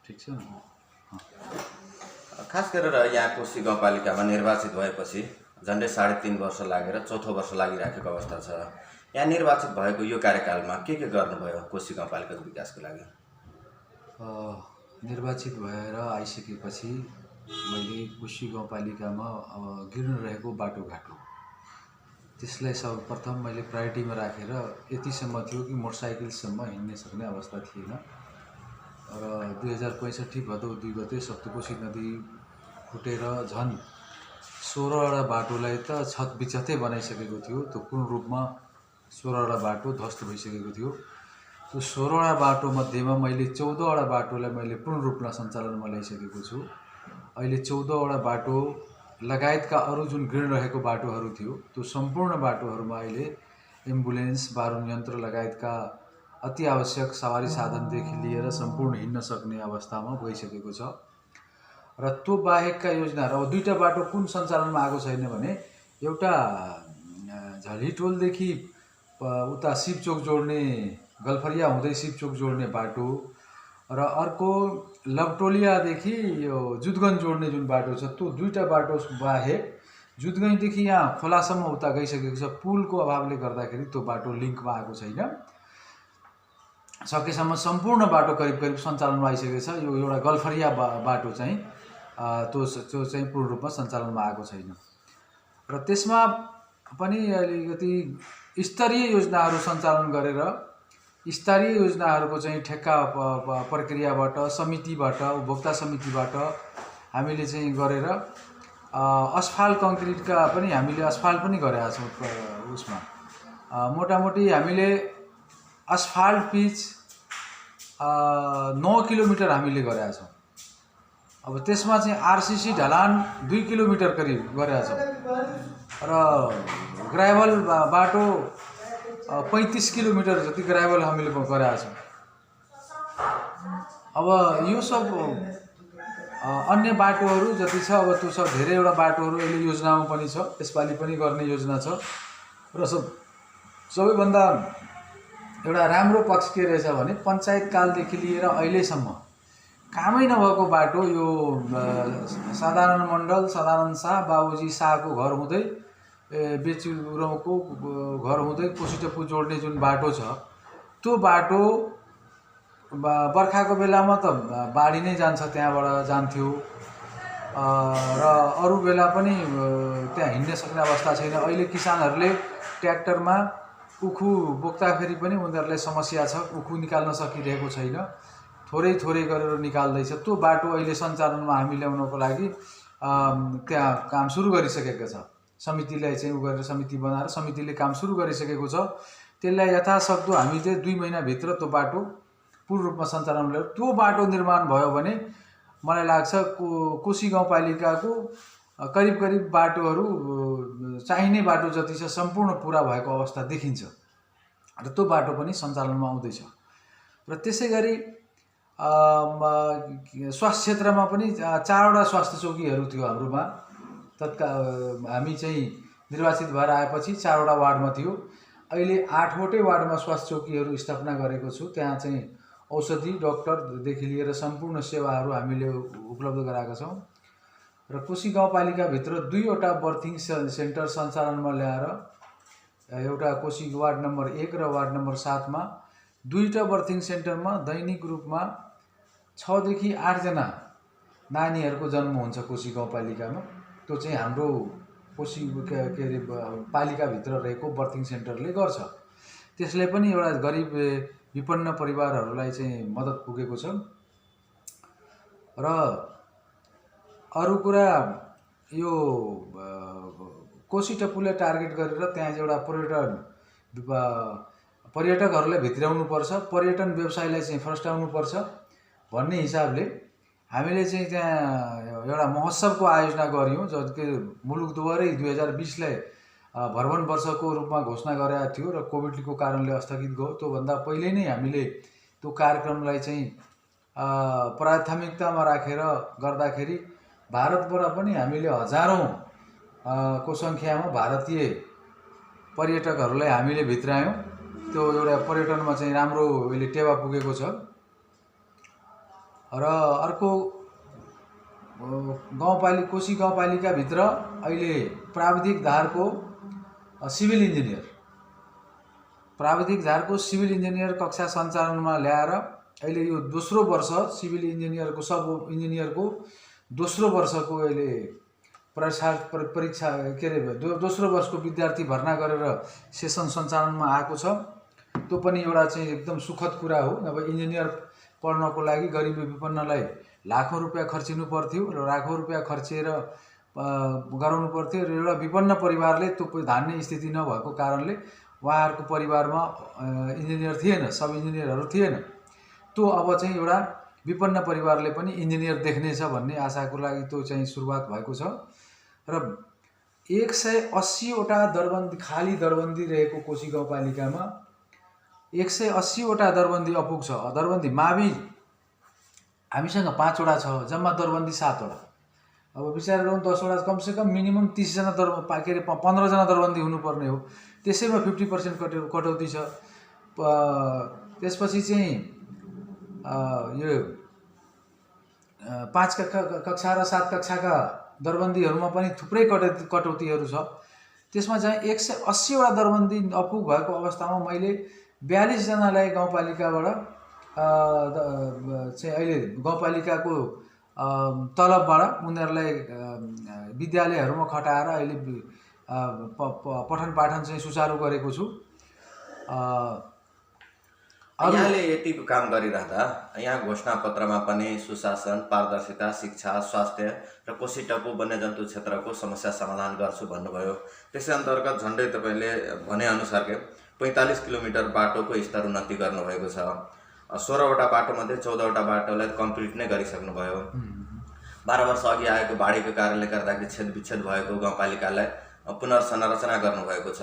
ठीक छ। खास गरेर यहाँ कोशी गाउँपालिकामा निर्वाचित भएपछि झन्डै 3.5 वर्ष लागेर चौथो वर्ष लागिराखेको अवस्था छ। यहाँ निर्वाचित भएको यो कार्यकालमा के गर्नुभयो कोशी गाउँपालिकाको विकासको लागि? निर्वाचित भएर आइसकेपछि मैले कोशी गाउँपालिकामा गिर्न रहेको बाटोघाटो त्यसलाई सर्वप्रथम मैले प्रायोरिटीमा राखेर यतिसम्म थियो कि मोटरसाइकलसम्म हिँड्न सक्ने अवस्था थिएन र 2065 भदौ 2 गते सप्तकोशी नदी फुटेर झन् 16वटा बाटोलाई त छतबिछतै बनाइसकेको थियो। त्यो पूर्ण रूपमा 16वटा बाटो ध्वस्त भइसकेको थियो। त्यो 16वटा बाटो मध्येमा मैले 14वटा बाटोलाई मैले पूर्ण रूपमा सञ्चालनमा ल्याइसकेको छु। अहिले 14वटा बाटो लगायतका अरू जुन गिर्न रहेको बाटोहरू थियो त्यो सम्पूर्ण बाटोहरूमा अहिले एम्बुलेन्स, बारुद यन्त्र लगायतका अति आवश्यक सवारी साधनदेखि लिएर सम्पूर्ण हिँड्न सक्ने अवस्थामा गइसकेको छ। र त्यो बाहेकका योजनाहरू अब 2टा बाटो कुन सञ्चालनमा आएको छैन भने एउटा झलिटोलदेखि उता शिवचोक जोड्ने गल्फरिया हुँदै शिवचोक जोड्ने बाटो र अर्को लपटोलियादेखि यो जुदगञ्ज जोड्ने जुन बाटो छ त्यो 2टा बाटो बाहेक जुदगञ्जदेखि यहाँ खोलासम्म उता गइसकेको छ। पुलको अभावले गर्दाखेरि त्यो बाटो लिङ्कमा आएको छैन। सकेसम्म सम्पूर्ण बाटो करिब सञ्चालनमा आइसकेको छ। यो एउटा गल्फरिया बाटो चाहिँ त्यो चाहिँ पूर्ण रूपमा सञ्चालनमा आएको छैन। र त्यसमा पनि अलिकति स्तरीय योजनाहरू सञ्चालन गरेर स्तरीय योजनाहरूको चाहिँ ठेक्का प्रक्रियाबाट समितिबाट उपभोक्ता समितिबाट हामीले चाहिँ गरेर अस्फाल्ट कङ्क्रिटका पनि हामीले अस्फाल्ट पनि गरेका छौँ। उसमा मोटामोटी हामीले अस्फाल्ट पिच 9 किलोमिटर हामीले गरेका छौँ। अब त्यसमा चाहिँ आरसीसी ढलान 2 किलोमिटर करिब गरेका छौँ र ग्राभल बाटो 35 किलोमिटर जति ग्राभल हामीले गरेका छौँ। अब यो सब अन्य बाटोहरू जति छ अब त्यो सब धेरैवटा बाटोहरू अहिले योजनामा पनि छ, यसपालि पनि गर्ने योजना छ। र सबैभन्दा एउटा राम्रो पक्ष के रहेछ भने पञ्चायत कालदेखि लिएर अहिलेसम्म कामै नभएको बाटो यो साधारण मण्डल सदानन्द शाह बाबुजी शाहको घर हुँदै बेची उराउँको घर हुँदै कोसीटप्पू जोड्ने जुन बाटो छ त्यो बाटो बर्खाको बेलामा त बाढी नै जान्छ, त्यहाँबाट जान्थ्यो र अरू बेला पनि त्यहाँ हिँड्न सक्ने अवस्था छैन। अहिले किसानहरूले ट्र्याक्टरमा उखु बोक्दाखेरि पनि उनीहरूलाई समस्या छ, उखु निकाल्न सकिरहेको छैन, थोरै गरेर निकाल्दैछ। त्यो बाटो अहिले सञ्चालनमा हामी ल्याउनको लागि त्यहाँ काम सुरु गरिसकेको छ। समितिलाई चाहिँ गरेर समिति बनाएर समितिले काम सुरु गरिसकेको छ। त्यसलाई यथासक्दो हामी चाहिँ 2 महिनाभित्र त्यो बाटो पूर्ण रूपमा सञ्चालनमा ल्याएर त्यो बाटो निर्माण भयो भने मलाई लाग्छ कोशी गाउँपालिकाको करिब बाटोहरू चाहिने बाटो जति छ सम्पूर्ण पुरा भएको अवस्था देखिन्छ र त्यो बाटो पनि सञ्चालनमा आउँदैछ। र त्यसै गरी स्वास्थ्य क्षेत्रमा पनि 4वटा स्वास्थ्य चौकीहरू थियो हाम्रोमा। हामी चाहिँ निर्वाचित भएर आएपछि 4वटा वार्डमा थियो। अहिले 8वटै वार्डमा स्वास्थ्य चौकीहरू स्थापना गरेको छु। त्यहाँ चाहिँ औषधि डाक्टरदेखि लिएर सम्पूर्ण सेवाहरू हामीले उपलब्ध गराएका छौँ। र कोशी गाउँपालिकाभित्र 2वटा बर्थिङ सेन्टर सञ्चालनमा ल्याएर एउटा कोशी वार्ड नम्बर 1 र वार्ड नम्बर 7 मा 2टा बर्थिङ सेन्टरमा दैनिक रूपमा 6 देखि 8 जना नानीहरूको जन्म हुन्छ कोशी गाउँपालिकामा। त्यो चाहिँ हाम्रो कोशी के अरे पालिकाभित्र रहेको बर्थिङ सेन्टरले गर्छ। त्यसले पनि एउटा गरिब विपन्न परिवारहरूलाई चाहिँ मद्दत पुगेको छ। र अरू कुरा यो कोसीटप्पूलाई टार्गेट गरेर त्यहाँ एउटा पर्यटकहरूलाई भित्राउनुपर्छ, पर्यटन व्यवसायलाई चाहिँ फस्टाउनुपर्छ भन्ने हिसाबले हामीले चाहिँ त्यहाँ एउटा महोत्सवको आयोजना गर्यौँ। जसले मुलुक दोहोरै 2020लाई भर्वन वर्षको रूपमा घोषणा गरेका थियो र कोभिडको कारणले स्थगित गयो। त्योभन्दा पहिले नै हामीले त्यो कार्यक्रमलाई चाहिँ प्राथमिकतामा राखेर गर्दाखेरि भारतबाट पनि हामीले हजारौँ को सङ्ख्यामा भारतीय पर्यटकहरूलाई हामीले भित्रायौँ। त्यो एउटा पर्यटनमा चाहिँ राम्रो यसले टेवा पुगेको छ। र अर्को कोशी गाउँपालिकाभित्र अहिले प्राविधिक धारको सिभिल इन्जिनियर कक्षा सञ्चालनमा ल्याएर अहिले यो दोस्रो वर्ष सिभिल इन्जिनियरको सब इन्जिनियरको दोस्रो वर्षको अहिले परीक्षा के अरे दोस्रो वर्षको विद्यार्थी भर्ना गरेर सेसन सञ्चालनमा आएको छ। त्यो पनि एउटा चाहिँ एकदम सुखद कुरा हो। नभए इन्जिनियर पढ्नको लागि गरिब विपन्नलाई लाखौँ रुपियाँ खर्चिनु पर्थ्यो र लाखौँ रुपियाँ खर्चेर गराउनु पर्थ्यो र एउटा विपन्न परिवारले त्यो धान्ने स्थिति नभएको कारणले उहाँहरूको परिवारमा इन्जिनियर थिएन, सब इन्जिनियरहरू थिएन। त्यो अब चाहिँ एउटा विपन्न परिवारले पनि इन्जिनियर देख्नेछ भन्ने आशाको लागि त्यो चाहिँ सुरुवात भएको छ। र 180वटा दरबन्दी खाली दरबन्दी रहेको कोशी गाउँपालिकामा 180वटा दरबन्दी अपुग छ। दरबन्दी मावि हामीसँग 5वटा छ, जम्मा दरबन्दी 7वटा। अब विचार गरौँ 10वटा कमसेकम मिनिमम 30जना के अरे 15जना दरबन्दी हुनुपर्ने हो। त्यसैमा 50% कटौती छ। त्यसपछि चाहिँ यो 5 कक्षा र 7 कक्षाका दरबन्दीहरूमा पनि थुप्रै कटौतीहरू छ। त्यसमा चाहिँ 180वटा दरबन्दी अपुग भएको अवस्थामा मैले 42जनालाई गाउँपालिकाबाट चाहिँ अहिले गाउँपालिकाको तलबबाट उनीहरूलाई विद्यालयहरूमा खटाएर अहिले पठन पाठन चाहिँ सुचारू गरेको छु। यहाँले यतिको काम गरिरहँदा यहाँ घोषणापत्रमा पनि सुशासन, पारदर्शिता, शिक्षा, स्वास्थ्य र कोशी टापु वन्यजन्तु क्षेत्रको समस्या समाधान गर्छु भन्नुभयो। त्यसै अन्तर्गत झन्डै तपाईँले भनेअनुसारकै 45 किलोमिटर बाटोको स्तर उन्नति गर्नुभएको छ। 16वटा बाटोमध्ये 14वटा बाटोलाई कम्प्लिट नै गरिसक्नुभयो। 12 वर्ष अघि आएको बाढीको कारणले गर्दाखेरि छेदविच्छेद भएको गाउँपालिकालाई पुनर्संरचना गर्नुभएको छ।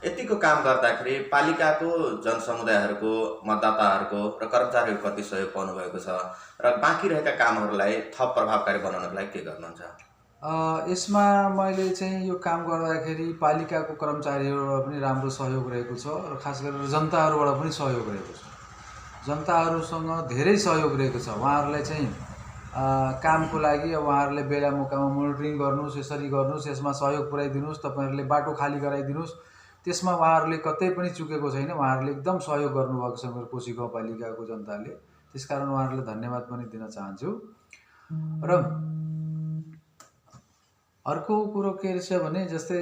यतिको काम गर्दाखेरि पालिकाको जनसमुदायहरूको, मतदाताहरूको र कर्मचारीहरूको कति सहयोग पाउनुभएको छ र बाँकी रहेका कामहरूलाई थप प्रभावकारी बनाउनको लागि के गर्नुहुन्छ? यसमा मैले चाहिँ यो काम गर्दाखेरि पालिकाको कर्मचारीहरूबाट पनि राम्रो सहयोग रहेको छ र खास गरेर जनताहरूबाट पनि सहयोग रहेको छ। जनताहरूसँग धेरै सहयोग रहेको छ। उहाँहरूलाई चाहिँ कामको लागि अब उहाँहरूले बेला मौकामा मोनिटरिङ गर्नुहोस्, यसरी गर्नुहोस्, यसमा सहयोग पुर्याइदिनुहोस्, तपाईँहरूले बाटो खाली गराइदिनुहोस्, त्यसमा उहाँहरूले कतै पनि चुकेको छैन। उहाँहरूले एकदम सहयोग गर्नुभएको छ मेरो कोशी गाउँपालिकाको जनताले। त्यसकारण उहाँहरूलाई धन्यवाद पनि दिन चाहन्छु। र अर्को कुरो के रहेछ भने जस्तै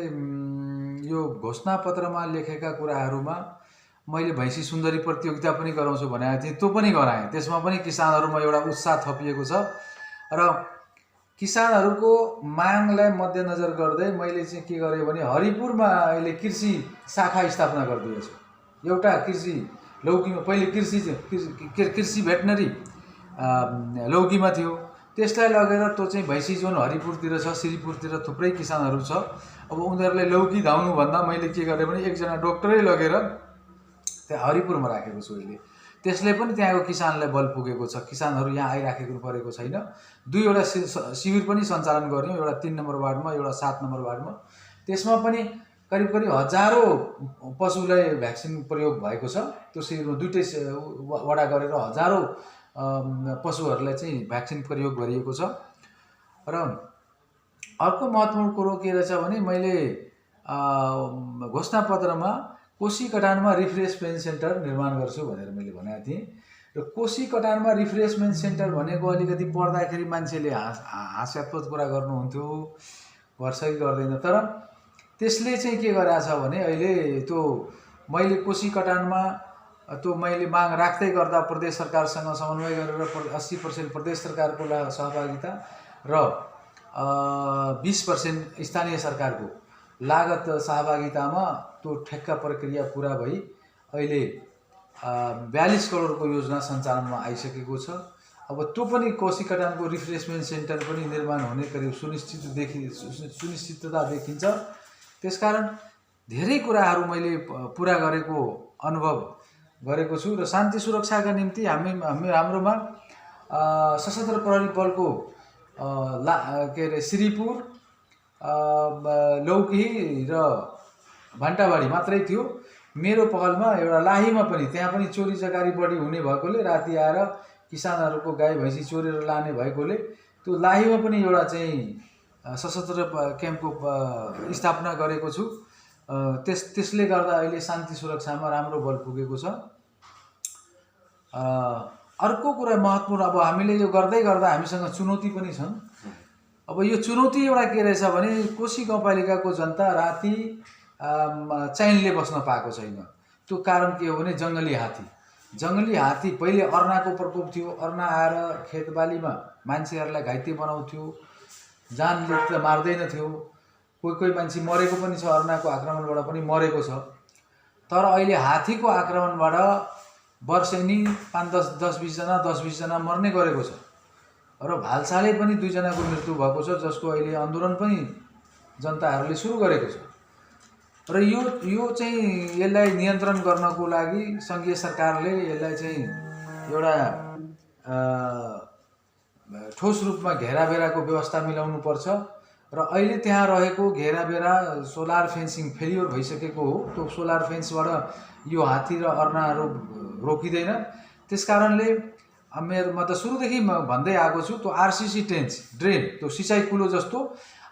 यो घोषणापत्रमा लेखेका कुराहरूमा मैले भैँसी सुन्दरी प्रतियोगिता पनि गराउँछु भनेको थिएँ, त्यो पनि गराएँ। त्यसमा पनि किसानहरूमा एउटा उत्साह थपिएको छ र किसानहरूको मागलाई मध्यनजर गर्दै मैले चाहिँ के गरेँ भने हरिपुरमा अहिले कृषि शाखा स्थापना गरिदिएको छु। एउटा कृषि लौकीमा पहिले कृषि भेटनरी लौकीमा थियो, त्यसलाई लगेर त्यो चाहिँ भैँसी जोन हरिपुरतिर छ, श्रीपुरतिर थुप्रै किसानहरू छ। अब उनीहरूलाई लौकी धाउनुभन्दा मैले के गरेँ भने एकजना डक्टरै लगेर त्यहाँ हरिपुरमा राखेको छु अहिले। त्यसले पनि त्यहाँको किसानलाई बल पुगेको छ। किसानहरू यहाँ आइराखेको परेको छैन। 2वटा शिविर पनि सञ्चालन गर्यौँ, एउटा 3 नम्बर वार्डमा, एउटा 7 नम्बर वार्डमा। त्यसमा पनि करिब हजारौँ पशुलाई भ्याक्सिन प्रयोग भएको छ। त्यो शिविरमा 2टै वडा गरेर हजारौँ पशुहरूलाई चाहिँ भ्याक्सिन प्रयोग गरिएको छ। र अर्को महत्त्वपूर्ण कुरो के रहेछ भने मैले घोषणापत्रमा कोशी कटानमा रिफ्रेसमेन्ट सेन्टर निर्माण गर्छु भनेर मैले भनेको थिएँ। र कोशी कटानमा रिफ्रेसमेन्ट सेन्टर भनेको अलिकति पढ्दाखेरि मान्छेले हास्यास्पद कुरा गर्नुहुन्थ्यो, गर्छ कि गर्दैन। तर त्यसले चाहिँ के गरेछ भने अहिले त्यो मैले कोशी कटानमा त्यो मैले माग राख्दै गर्दा प्रदेश सरकारसँग समन्वय गरेर 80% प्रदेश सरकारको सहभागिता र 20% स्थानीय सरकारको लागत सहभागितामा त्यो ठेक्का प्रक्रिया पुरा भई अहिले 42 करोडको योजना सञ्चालनमा आइसकेको छ। अब त्यो पनि कोशी कटानको रिफ्रेसमेन्ट सेन्टर पनि निर्माण हुने करिब सुनिश्चितता देखिन्छ। त्यसकारण धेरै कुराहरू मैले पुरा गरेको अनुभव गरेको छु। र शान्ति सुरक्षाका निम्ति हाम्रोमा सशस्त्र प्रहरी बलको के अरे श्रीपुर लौकी र भान्टाबाडी मात्रै थियो। मेरो पहलमा एउटा लाहीमा पनि, त्यहाँ पनि चोरी चकारी बढी हुने भएकोले राति आएर किसानहरूको गाई भैँसी चोरेर लाने भएकोले त्यो लाहीमा पनि एउटा चाहिँ सशस्त्र क्याम्पको स्थापना गरेको छु। त्यसले गर्दा अहिले शान्ति सुरक्षामा राम्रो बल पुगेको छ। अर्को कुरा महत्त्वपूर्ण, अब हामीले यो गर्दै गर्दा हामीसँग चुनौती पनि छन्। अब यो चुनौती एउटा के रहेछ भने कोशी गाउँपालिकाको जनता राति चैनले बस्न पाएको छैन। त्यो कारण के हो भने जङ्गली हात्ती पहिले अर्नाको प्रकोप थियो। अर्ना आएर खेतबालीमा मान्छेहरूलाई घाइते बनाउँथ्यो, जानले त मार्दैन थियो। कोही मान्छे मरेको पनि छ, अर्नाको आक्रमणबाट पनि मरेको छ। तर अहिले हात्तीको आक्रमणबाट वर्षेनी 5-10-20 जना मर्ने गरेको छ र भालसाले पनि 2 जनाको मृत्यु भएको छ, जसको अहिले आन्दोलन पनि जनताहरूले सुरु गरेको छ। र यो चाहिँ यसलाई नियन्त्रण गर्नको लागि सङ्घीय सरकारले यसलाई चाहिँ एउटा ठोस रूपमा घेराबेराको व्यवस्था मिलाउनु पर्छ। र अहिले त्यहाँ रहेको घेराबेरा सोलर फेन्सिङ फेलियर भइसकेको हो। त्यो सोलर फेन्सबाट यो हात्ती र अर्नाहरू रोकिँदैन। त्यस कारणले म त सुरुदेखि भन्दै आएको छु, त्यो आरसिसी ड्रेन, त्यो सिँचाइ कुलो जस्तो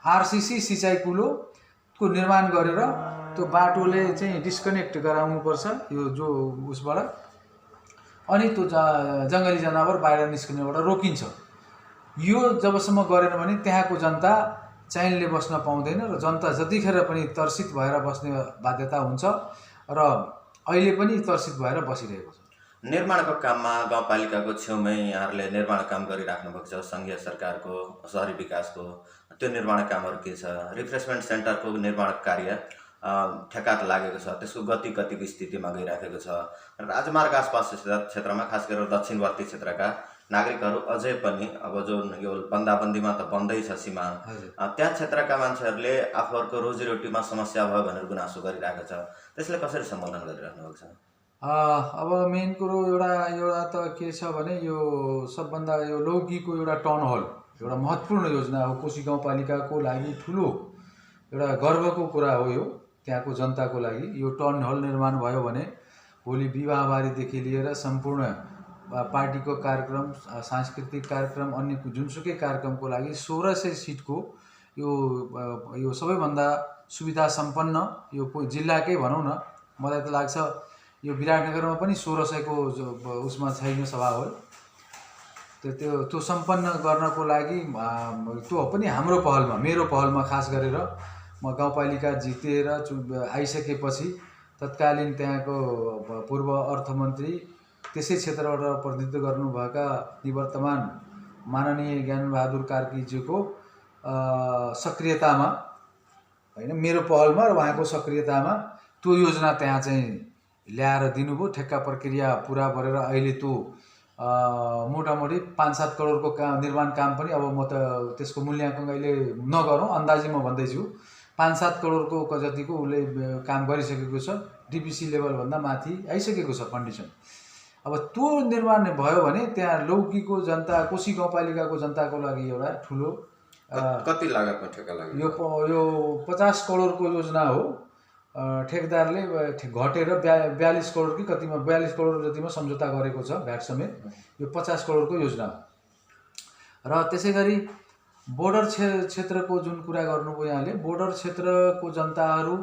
आरसिसी सिँचाइ कुलोको निर्माण गरेर त्यो बाटोले चाहिँ डिस्कनेक्ट गराउनुपर्छ यो जो उसबाट, अनि त्यो जङ्गली जनावर बाहिर निस्किनेबाट रोकिन्छ। यो जबसम्म गरेन भने त्यहाँको जनता चैनले बस्न पाउँदैन र जनता जतिखेर पनि तर्सित भएर बस्ने बाध्यता हुन्छ र अहिले पनि तर्सित भएर बसिरहेको छ। निर्माणको काममा गाउँपालिकाको छेउमै यहाँहरूले निर्माण काम गरिराख्नु भएको छ। सङ्घीय सरकारको शहरी विकासको त्यो निर्माण कामहरू के छ? रिफ्रेसमेन्ट सेन्टरको निर्माण कार्य ठेक्का त लागेको छ, त्यसको गतिको स्थितिमा गइराखेको छ। राजमार्ग आसपास क्षेत्रमा खास गरेर दक्षिणवर्ती क्षेत्रका नागरिकहरू अझै पनि अब जुन यो बन्दाबन्दीमा त बन्दै छ सीमा, त्यहाँ क्षेत्रका मान्छेहरूले आफूहरूको रोजीरोटीमा समस्या भयो भनेर गुनासो गरिरहेको छ। त्यसले कसरी सम्बोधन गरिराख्नु भएको छ? अब मेन कुरो एउटा त के छ भने यो सबभन्दा यो लौकीको एउटा टाउन हल एउटा महत्त्वपूर्ण योजना हो। कोशी गाउँपालिकाको लागि ठुलो एउटा गर्वको कुरा हो यो, त्यहाँको जनताको लागि। यो टाउन हल निर्माण भयो भने भोलि विवाहबारीदेखि लिएर सम्पूर्ण पार्टीको कार्यक्रम, सांस्कृतिक कार्यक्रम, अन्य जुनसुकै कार्यक्रमको लागि 1600 सिटको यो सबैभन्दा सुविधा सम्पन्न यो जिल्लाकै भनौँ न। मलाई त लाग्छ यो विराटनगरमा पनि 1600 को उसमा छैन सभा हल। त्यो सम्पन्न गर्नको लागि त्यो पनि हाम्रो पहलमा, मेरो पहलमा खास गरेर म गाउँपालिका जितेर आइसकेपछि तत्कालीन त्यहाँको पूर्व अर्थमन्त्री, त्यसै क्षेत्रबाट प्रतिनिधित्व गर्नुभएका निवर्तमान माननीय ज्ञानबहादुर कार्कीज्यूको सक्रियतामा, होइन मेरो पहलमा र उहाँको सक्रियतामा त्यो योजना त्यहाँ चाहिँ ल्याएर दिनुभयो। ठेक्का प्रक्रिया पुरा गरेर अहिले त्यो मोटामोटी 5-7 करोडको निर्माण काम पनि, अब म त त्यसको मूल्याङ्कन अहिले नगरौँ, अन्दाजी म भन्दैछु 5-7 करोडको जतिको उसले काम गरिसकेको छ। डिपिसी लेभलभन्दा माथि आइसकेको छ कन्डिसन। अब त्यो निर्माण भयो भने त्यहाँ लौकीको जनता, कोशी गाउँपालिकाको जनताको लागि एउटा ठुलो कति लागतमा ठेक्का लाग्यो? यो 50 करोडको योजना हो। ठेकदारले घटेर 42 करोड कि कतिमा 42 करोड जतिमा सम्झौता गरेको छ भ्याट समेत। यो 50 करोडको योजना हो। र त्यसै गरी बोर्डर क्षेत्रको जुन कुरा गर्नुभयो यहाँले, बोर्डर क्षेत्रको जनताहरू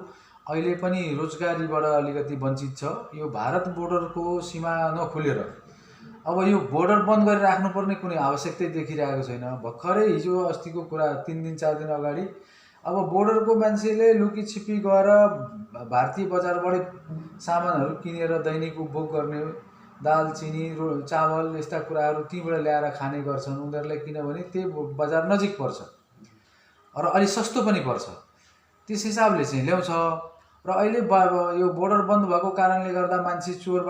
अहिले पनि रोजगारीबाट अलिकति वञ्चित छ। यो भारत बोर्डरको सीमा नखुलेर अब यो बोर्डर बन्द गरेर राख्नुपर्ने कुनै आवश्यकतै देखिरहेको छैन। भर्खरै हिजो अस्तिको कुरा 3-4 दिन अगाडि अब बोर्डरको मान्छेले लुकी छिपी गएर भारतीय बजारबाट सामानहरू किनेर दैनिक उपभोग गर्ने, दाल चिनी चावल यस्ता कुराहरू त्यहीँबाट ल्याएर खाने गर्छन् उनीहरूलाई, किनभने त्यही बजार नजिक पर्छ र अलि सस्तो पनि पर्छ। त्यस हिसाबले चाहिँ ल्याउँछ। र अहिले यो बोर्डर बन्द भएको कारणले गर्दा मान्छे चोर